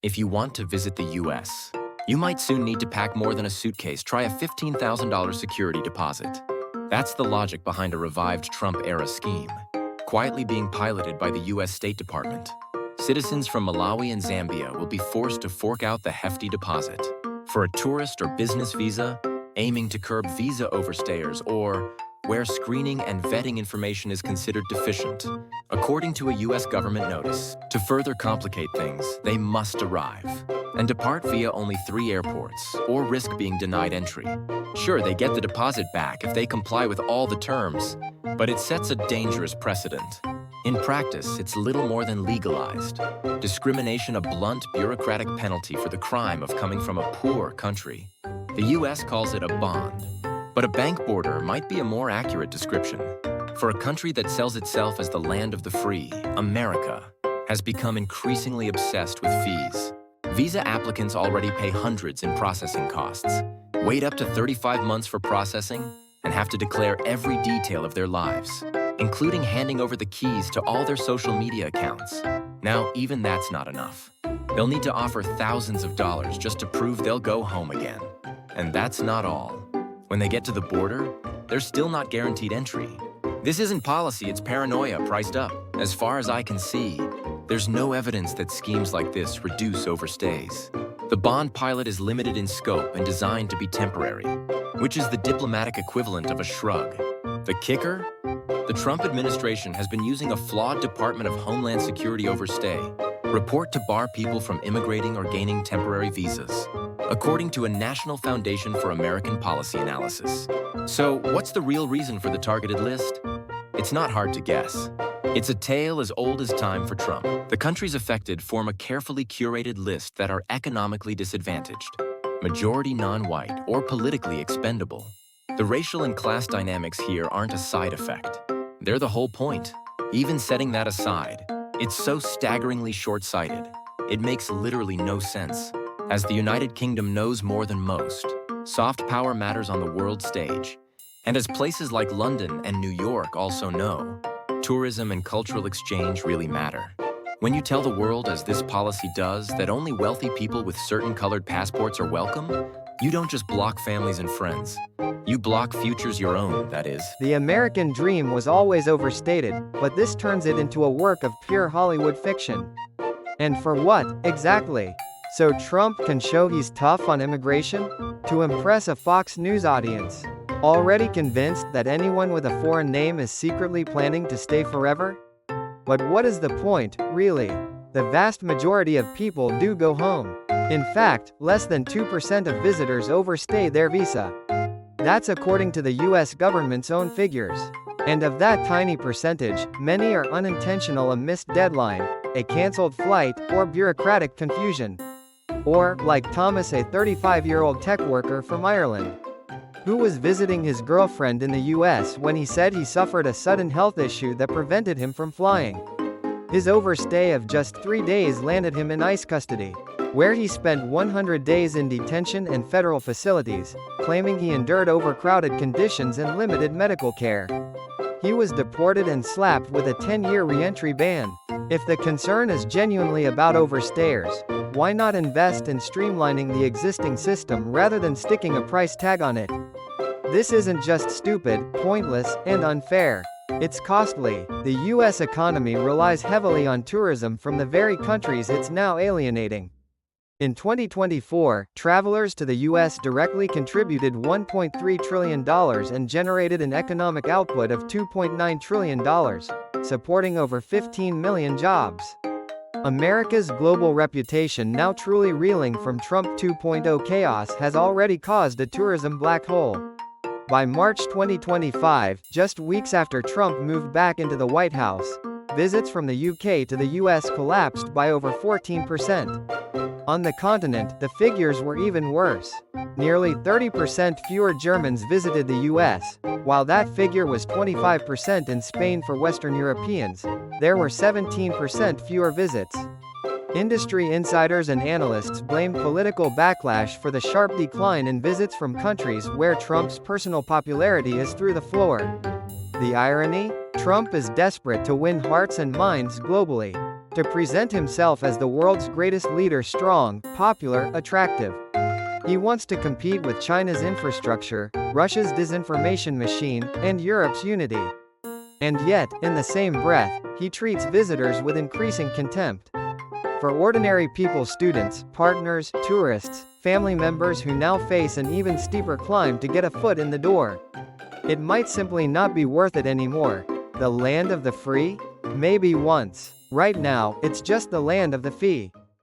If you want to visit the US, you might soon need to pack more than a suitcase. Try a $15,000 security deposit. That's the logic behind a revived Trump-era scheme, quietly being piloted by the US State Department. Citizens from Malawi and Zambia will be forced to fork out the hefty deposit for a tourist or business visa, aiming to curb visa overstayers, or where screening and vetting information is considered deficient. According to a US government notice, to further complicate things, they must arrive and depart via only 3 airports or risk being denied entry. Sure, they get the deposit back if they comply with all the terms, but it sets a dangerous precedent. In practice, it's little more than legalized. Discrimination, a blunt, bureaucratic penalty for the crime of coming from a poor country. The US calls it a bond, but a bank border might be a more accurate description. For a country that sells itself as the land of the free, America has become increasingly obsessed with fees. Visa applicants already pay hundreds in processing costs, wait up to 35 months for processing, and have to declare every detail of their lives, including handing over the keys to all their social media accounts. Now, even that's not enough. They'll need to offer thousands of dollars just to prove they'll go home again. And that's not all. When they get to the border, they're still not guaranteed entry. This isn't policy, it's paranoia priced up. As far as I can see, there's no evidence that schemes like this reduce overstays. The bond pilot is limited in scope and designed to be temporary, which is the diplomatic equivalent of a shrug. The kicker? The Trump administration has been using a flawed Department of Homeland Security overstay report to bar people from immigrating or gaining temporary visas, according to a National Foundation for American Policy Analysis. So, what's the real reason for the targeted list? It's not hard to guess. It's a tale as old as time for Trump. The countries affected form a carefully curated list that are economically disadvantaged, majority non-white, or politically expendable. The racial and class dynamics here aren't a side effect. They're the whole point. Even setting that aside, it's so staggeringly short-sighted. It makes literally no sense. As the United Kingdom knows more than most, soft power matters on the world stage. And as places like London and New York also know, tourism and cultural exchange really matter. When you tell the world, as this policy does, that only wealthy people with certain colored passports are welcome, you don't just block families and friends. You block futures your own, that is. The American dream was always overstated, but this turns it into a work of pure Hollywood fiction. And for what, exactly? So Trump can show he's tough on immigration? To impress a Fox News audience? Already convinced that anyone with a foreign name is secretly planning to stay forever? But what is the point, really? The vast majority of people do go home. In fact, less than 2% of visitors overstay their visa. That's according to the US government's own figures. And of that tiny percentage, many are unintentional: a missed deadline, a cancelled flight, or bureaucratic confusion. Or, like Thomas, a 35-year-old tech worker from Ireland, who was visiting his girlfriend in the US when he said he suffered a sudden health issue that prevented him from flying. His overstay of just 3 days landed him in ICE custody, where he spent 100 days in detention and federal facilities, claiming he endured overcrowded conditions and limited medical care. He was deported and slapped with a 10-year re-entry ban. If the concern is genuinely about overstayers, why not invest in streamlining the existing system rather than sticking a price tag on it? This isn't just stupid, pointless, and unfair. It's costly. The US economy relies heavily on tourism from the very countries it's now alienating. In 2024, travelers to the US directly contributed $1.3 trillion and generated an economic output of $2.9 trillion, supporting over 15 million jobs. America's global reputation, now truly reeling from Trump 2.0 chaos, has already caused a tourism black hole. By March 2025, just weeks after Trump moved back into the White House, visits from the UK to the US collapsed by over 14%. On the continent, the figures were even worse. Nearly 30% fewer Germans visited the US, while that figure was 25% in Spain. For Western Europeans, there were 17% fewer visits. Industry insiders and analysts blame political backlash for the sharp decline in visits from countries where Trump's personal popularity is through the floor. The irony? Trump is desperate to win hearts and minds globally. to present himself as the world's greatest leader, strong, popular, attractive. He wants to compete with China's infrastructure, Russia's disinformation machine, and Europe's unity. And yet, in the same breath, he treats visitors with increasing contempt. For ordinary people, students, partners, tourists, family members who now face an even steeper climb to get a foot in the door. It might simply not be worth it anymore. The land of the free? Maybe once. Right now, it's just the land of the fee.